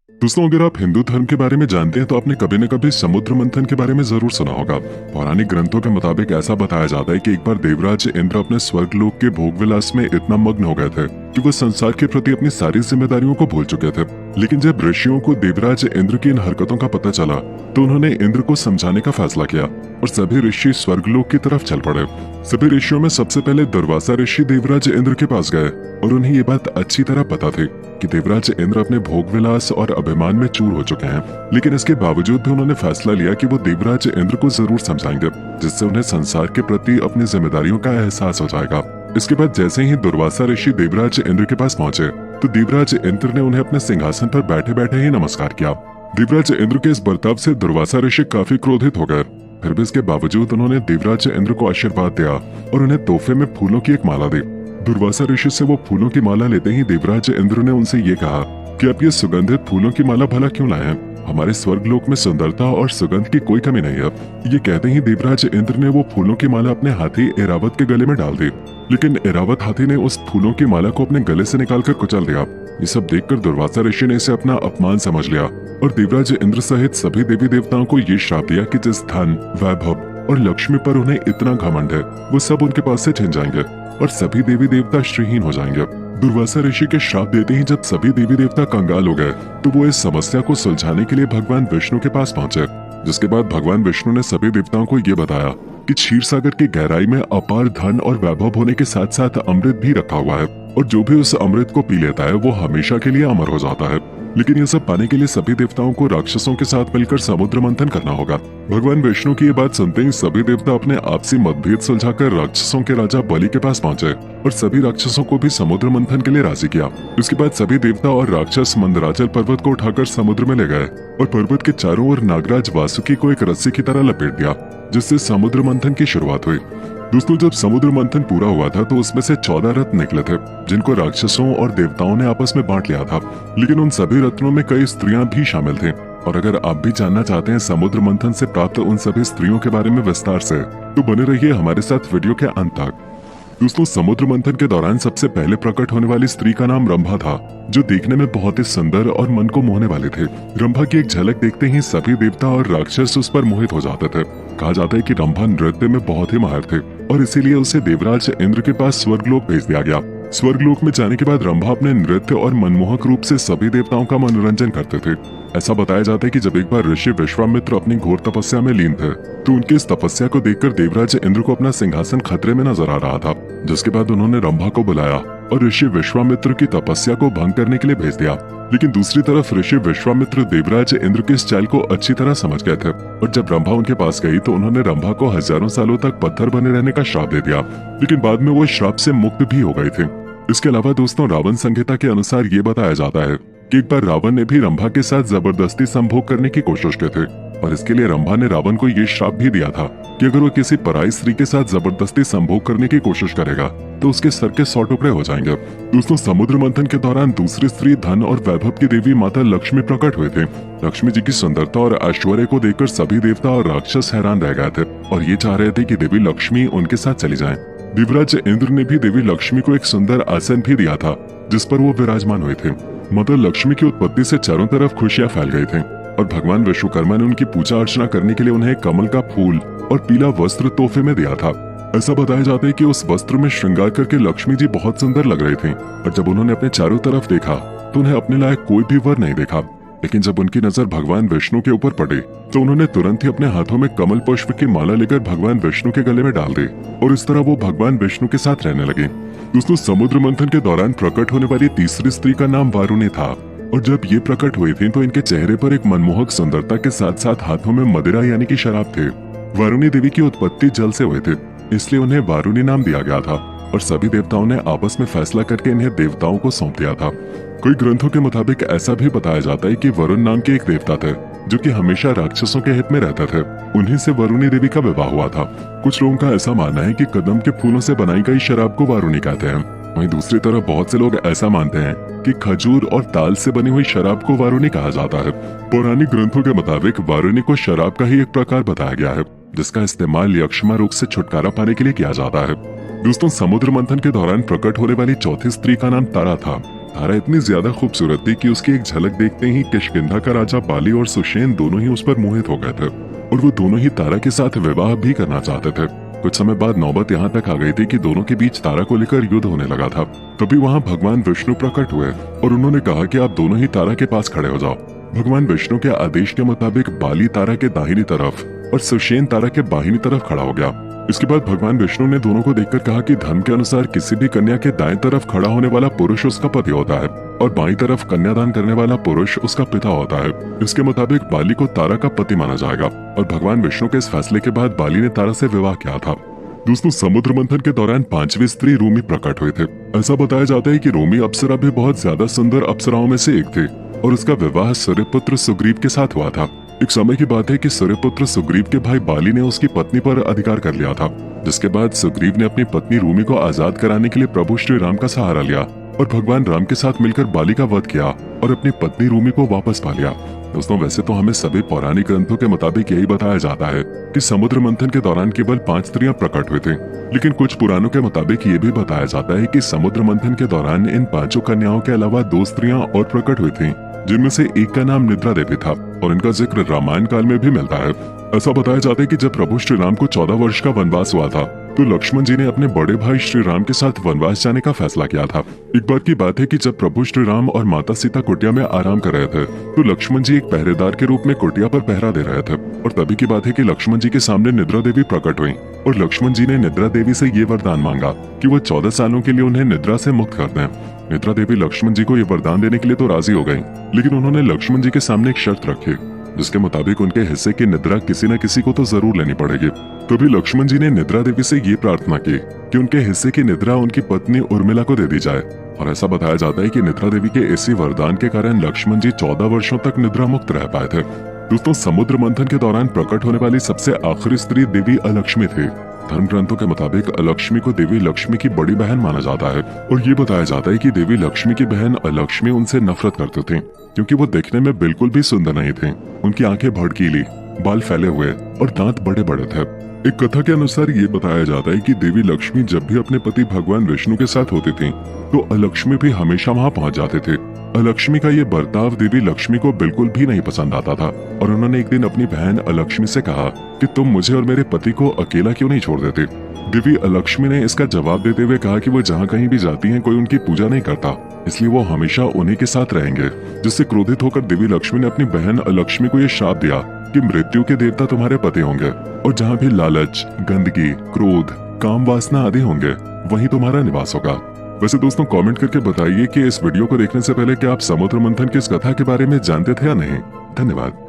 दोस्तों, अगर आप हिंदू धर्म के बारे में जानते हैं तो आपने कभी न कभी समुद्र मंथन के बारे में जरूर सुना होगा। पौराणिक ग्रंथों के मुताबिक ऐसा बताया जाता है कि एक बार देवराज इंद्र अपने स्वर्ग लोक के भोग विलास में इतना मग्न हो गए थे कि वो संसार के प्रति अपनी सारी जिम्मेदारियों को भूल चुके थे। लेकिन जब ऋषियों को देवराज इंद्र की इन हरकतों का पता चला तो उन्होंने इंद्र को समझाने का फैसला किया और सभी ऋषि स्वर्गलोक की तरफ चल पड़े। सभी ऋषियों में सबसे पहले दुर्वासा ऋषि देवराज इंद्र के पास गए और उन्हें ये बात अच्छी तरह पता थी कि देवराज इंद्र अपने भोग विलास और अभिमान में चूर हो चुके हैं। लेकिन इसके बावजूद भी उन्होंने फैसला लिया कि वो देवराज इंद्र को जरूर समझाएंगे, जिससे उन्हें संसार के प्रति अपनी जिम्मेदारियों का एहसास हो जाएगा। इसके बाद जैसे ही दुर्वासा ऋषि देवराज इंद्र के पास पहुंचे तो देवराज इंद्र ने उन्हें अपने सिंहासन पर बैठे बैठे ही नमस्कार किया। देवराज इंद्र के इस बर्ताव से दुर्वासा ऋषि काफी क्रोधित हो गए। फिर भी इसके बावजूद उन्होंने देवराज इंद्र को आशीर्वाद दिया और उन्हें तोहफे में फूलों की एक माला दी। दुर्वासा ऋषि से वो फूलों की माला लेते ही देवराज इंद्र ने उनसे ये कहा कि आप ये सुगंधित फूलों की माला भला क्यों लाए हैं? हमारे स्वर्गलोक में सुंदरता और सुगंध की कोई कमी नहीं है। ये कहते ही देवराज इंद्र ने वो फूलों की माला अपने हाथी एरावत के गले में डाल दी, लेकिन एरावत हाथी ने उस फूलों की माला को अपने गले से निकालकर कुचल दिया। ये सब देखकर दुर्वासा ऋषि ने इसे अपना अपमान समझ लिया और देवराज इंद्र सहित सभी देवी देवताओं को ये श्राप दिया कि जिस धन, वैभव और लक्ष्मी पर उन्हें इतना घमंड है वो सब उनके पास से छिन जाएंगे और सभी देवी देवता श्रीहीन हो जाएंगे। दुर्वासा ऋषि के श्राप देते ही जब सभी देवी देवता कंगाल हो गए तो वो इस समस्या को सुलझाने के लिए भगवान विष्णु के पास पहुंचे। जिसके बाद भगवान विष्णु ने सभी देवताओं को ये बताया कि क्षीर सागर की गहराई में अपार धन और वैभव होने के साथ साथ अमृत भी रखा हुआ है और जो भी उस अमृत को पी लेता है वो हमेशा के लिए अमर हो जाता है। लेकिन ये सब पाने के लिए सभी देवताओं को राक्षसों के साथ मिलकर समुद्र मंथन करना होगा। भगवान विष्णु की ये बात सुनते ही सभी देवता अपने आपसी मतभेद सुलझाकर राक्षसों के राजा बलि के पास पहुंचे और सभी राक्षसों को भी समुद्र मंथन के लिए राजी किया। इसके बाद सभी देवता और राक्षस मंदराचल पर्वत को उठाकर समुद्र में ले गए और पर्वत के चारों ओर नागराज वासुकी को एक रस्सी की तरह लपेट दिया, जिससे समुद्र मंथन की शुरुआत हुई। दोस्तों, जब समुद्र मंथन पूरा हुआ था तो उसमें से 14 रत्न निकले थे जिनको राक्षसों और देवताओं ने आपस में बांट लिया था। लेकिन उन सभी रत्नों में कई स्त्रियां भी शामिल थीं। और अगर आप भी जानना चाहते हैं समुद्र मंथन से प्राप्त उन सभी स्त्रियों के बारे में विस्तार से, तो बने रहिए हमारे साथ वीडियो के अंत तक। दोस्तों, समुद्र मंथन के दौरान सबसे पहले प्रकट होने वाली स्त्री का नाम रंभा था, जो देखने में बहुत ही सुंदर और मन को मोहने वाले थे। रंभा की एक झलक देखते ही सभी देवता और राक्षस उस पर मोहित हो जाते थे। कहा जाता है कि रंभा नृत्य में बहुत ही माहिर थे और इसीलिए उसे देवराज इंद्र के पास स्वर्गलोक भेज दिया गया। स्वर्गलोक में जाने के बाद रंभा अपने नृत्य और मनमोहक रूप से सभी देवताओं का मनोरंजन करते थे। ऐसा बताया जाता है कि जब एक बार ऋषि विश्वामित्र अपनी घोर तपस्या में लीन थे तो उनकी इस तपस्या को देखकर देवराज इंद्र को अपना सिंहासन खतरे में नजर आ रहा था, जिसके बाद उन्होंने रंभा को बुलाया और ऋषि विश्वामित्र की तपस्या को भंग करने के लिए भेज दिया। लेकिन दूसरी तरफ ऋषि विश्वामित्र देवराज इंद्र की इस चाल को अच्छी तरह समझ गए थे और जब रंभा उनके पास गई तो उन्होंने रंभा को हजारों सालों तक पत्थर बने रहने का श्राप दे दिया। लेकिन बाद में वो श्राप से मुक्त भी हो गई थी। इसके अलावा दोस्तों, रावण संहिता के अनुसार ये बताया जाता है कि एक बार रावण ने भी रंभा के साथ जबरदस्ती संभोग करने की कोशिश की थी और इसके लिए रंभा ने रावण को ये श्राप भी दिया था कि अगर वो किसी पराई स्त्री के साथ जबरदस्ती संभोग करने की कोशिश करेगा तो उसके सर के 100 टुकड़े हो जाएंगे। दोस्तों, समुद्र मंथन के दौरान दूसरी स्त्री धन और वैभव की देवी माता लक्ष्मी प्रकट हुए थे। लक्ष्मी जी की सुंदरता और ऐश्वर्य को देखकर सभी देवता और राक्षस हैरान रह गए थे और ये चाह रहे थे कि देवी लक्ष्मी उनके साथ चली जाए। देवराज इंद्र ने भी देवी लक्ष्मी को एक सुंदर आसन भी दिया था जिस पर वो विराजमान हुए थे। माता लक्ष्मी की उत्पत्ति से चारों तरफ खुशियां फैल गई थी और भगवान विश्वकर्मा ने उनकी पूजा अर्चना करने के लिए उन्हें कमल का फूल और पीला वस्त्र तोहफे में दिया था। ऐसा बताया जाता है कि उस वस्त्र में श्रृंगार करके लक्ष्मी जी बहुत सुंदर लग रही थीं और जब उन्होंने अपने चारों तरफ देखा तो उन्हें अपने लायक कोई भी वर नहीं देखा। लेकिन जब उनकी नजर भगवान विष्णु के ऊपर पड़ी तो उन्होंने तुरंत ही अपने हाथों में कमल पुष्प की माला लेकर भगवान विष्णु के गले में डाल दी और इस तरह वो भगवान विष्णु के साथ रहने लगी। दोस्तों, समुद्र मंथन के दौरान प्रकट होने वाली तीसरी स्त्री का नाम वारुणी था और जब ये प्रकट हुई थी तो इनके चेहरे पर एक मनमोहक सुंदरता के साथ साथ हाथों में मदिरा यानी कि शराब थे। वारुणी देवी की उत्पत्ति जल से हुई थी, इसलिए उन्हें वारुणी नाम दिया गया था और सभी देवताओं ने आपस में फैसला करके इन्हें देवताओं को सौंप दिया था। कई ग्रंथों के मुताबिक ऐसा भी बताया जाता है कि वरुण नाम के एक देवता थे जो कि हमेशा राक्षसों के हित में रहते थे। उन्हीं से वारुणी देवी का विवाह हुआ था। कुछ लोगों का ऐसा मानना है कि कदम के फूलों से बनाई गई शराब को वारुणी कहते हैं। वहीं दूसरी तरफ बहुत से लोग ऐसा मानते हैं कि खजूर और ताल से बनी हुई शराब को वारुणी कहा जाता है। पौराणिक ग्रंथों के मुताबिक वारुणी को शराब का ही एक प्रकार बताया गया है जिसका इस्तेमाल यक्षमा रोग से छुटकारा पाने के लिए किया जाता है। दोस्तों, समुद्र मंथन के दौरान प्रकट होने वाली चौथी स्त्री का नाम तारा था तारा इतनी ज्यादा खूबसूरत थी कि उसकी एक झलक देखते ही किष्किंधा का राजा बाली और सुषेण दोनों ही उस पर मोहित हो गए थे और वो दोनों ही तारा के साथ विवाह भी करना चाहते थे। कुछ समय बाद नौबत यहाँ तक आ गई थी कि दोनों के बीच तारा को लेकर युद्ध होने लगा था। तभी वहाँ भगवान विष्णु प्रकट हुए और उन्होंने कहा कि आप दोनों ही तारा के पास खड़े हो जाओ। भगवान विष्णु के आदेश के मुताबिक बाली तारा के दाहिनी तरफ और सुषेण तारा के बाहिनी तरफ खड़ा हो गया। इसके बाद भगवान विष्णु ने दोनों को देखकर कहा कि धर्म के अनुसार किसी भी कन्या के दाएं तरफ खड़ा होने वाला पुरुष उसका पति होता है और बाईं तरफ कन्यादान करने वाला पुरुष उसका पिता होता है। इसके मुताबिक बाली को तारा का पति माना जाएगा और भगवान विष्णु के इस फैसले के बाद बाली ने तारा से विवाह किया था। दोस्तों, समुद्र मंथन के दौरान 5वीं स्त्री रूमी प्रकट हुए थे। ऐसा बताया जाता है कि रूमी अप्सरा भी बहुत ज्यादा सुंदर अप्सराओं में से एक थे और उसका विवाह सूर्यपुत्र सुग्रीव के साथ हुआ था। एक समय की बात है कि सूर्यपुत्र सुग्रीव के भाई बाली ने उसकी पत्नी पर अधिकार कर लिया था, जिसके बाद सुग्रीव ने अपनी पत्नी रूमी को आजाद कराने के लिए प्रभु श्री राम का सहारा लिया और भगवान राम के साथ मिलकर बाली का वध किया और अपनी पत्नी रूमी को वापस पा लिया। दोस्तों, वैसे तो हमें सभी पौराणिक ग्रंथों के मुताबिक यही बताया जाता है कि समुद्र मंथन के दौरान केवल 5 स्त्रियां प्रकट हुई थी, लेकिन कुछ पुराणों के मुताबिक ये भी बताया जाता है कि समुद्र मंथन के दौरान इन 5 कन्याओं के अलावा 2 स्त्रियां और प्रकट हुई थी, जिनमें से एक का नाम निद्रा देवी था और इनका जिक्र रामायण काल में भी मिलता है। ऐसा बताया जाता है कि जब प्रभु श्री राम को 14 वर्ष का वनवास हुआ था तो लक्ष्मण जी ने अपने बड़े भाई श्री राम के साथ वनवास जाने का फैसला किया था। एक बार की बात है कि जब प्रभु श्री राम और माता सीता कुटिया में आराम कर रहे थे तो लक्ष्मण जी एक पहरेदार के रूप में कुटिया पर पहरा दे रहे थे और तभी की बात है कि लक्ष्मण जी के सामने निद्रा देवी प्रकट हुई और लक्ष्मण जी ने निद्रा देवी से ये वरदान मांगा कि वो 14 सालों के लिए उन्हें निद्रा से मुक्त कर दें। निद्रा देवी लक्ष्मण जी को ये वरदान देने के लिए तो राजी हो गयी, लेकिन उन्होंने लक्ष्मण जी के सामने एक शर्त रखी जिसके मुताबिक उनके हिस्से की निद्रा किसी न किसी को तो जरूर लेनी पड़ेगी। तभी लक्ष्मण जी ने निद्रा देवी से ये प्रार्थना की कि उनके हिस्से की निद्रा उनकी पत्नी उर्मिला को दे दी जाए और ऐसा बताया जाता है कि निद्रा देवी के इसी वरदान के कारण लक्ष्मण जी 14 वर्षों तक निद्रा मुक्त रह पाए थे। दोस्तों, समुद्र मंथन के दौरान प्रकट होने वाली सबसे आखिरी स्त्री देवी अलक्ष्मी थी। धर्म ग्रंथों के मुताबिक अलक्ष्मी को देवी लक्ष्मी की बड़ी बहन माना जाता है और ये बताया जाता है कि देवी लक्ष्मी की बहन अलक्ष्मी उनसे नफरत करती थी क्योंकि वो देखने में बिल्कुल भी सुंदर नहीं थे। उनकी आंखें भड़कीली, बाल फैले हुए और दांत बड़े बड़े थे। एक कथा के अनुसार ये बताया जाता है कि देवी लक्ष्मी जब भी अपने पति भगवान विष्णु के साथ होती थी तो अलक्ष्मी भी हमेशा वहाँ पहुँच जाते थे। अलक्ष्मी का ये बर्ताव देवी लक्ष्मी को बिल्कुल भी नहीं पसंद आता था और उन्होंने एक दिन अपनी बहन अलक्ष्मी से कहा कि तुम मुझे और मेरे पति को अकेला क्यों नहीं छोड़ देते। देवी अलक्ष्मी ने इसका जवाब देते हुए कहा कि वो जहाँ कहीं भी जाती हैं कोई उनकी पूजा नहीं करता, इसलिए वो हमेशा उन्हीं के साथ रहेंगे। जिससे क्रोधित होकर देवी लक्ष्मी ने अपनी बहन अलक्ष्मी को ये श्राप दिया कि मृत्यु के देवता तुम्हारे पति होंगे और जहाँ भी लालच, गंदगी, क्रोध, काम वासना आदि होंगे वहीं तुम्हारा निवास होगा। वैसे दोस्तों, कमेंट करके बताइए कि इस वीडियो को देखने से पहले क्या आप समुद्र मंथन की इस कथा के बारे में जानते थे या नहीं। धन्यवाद।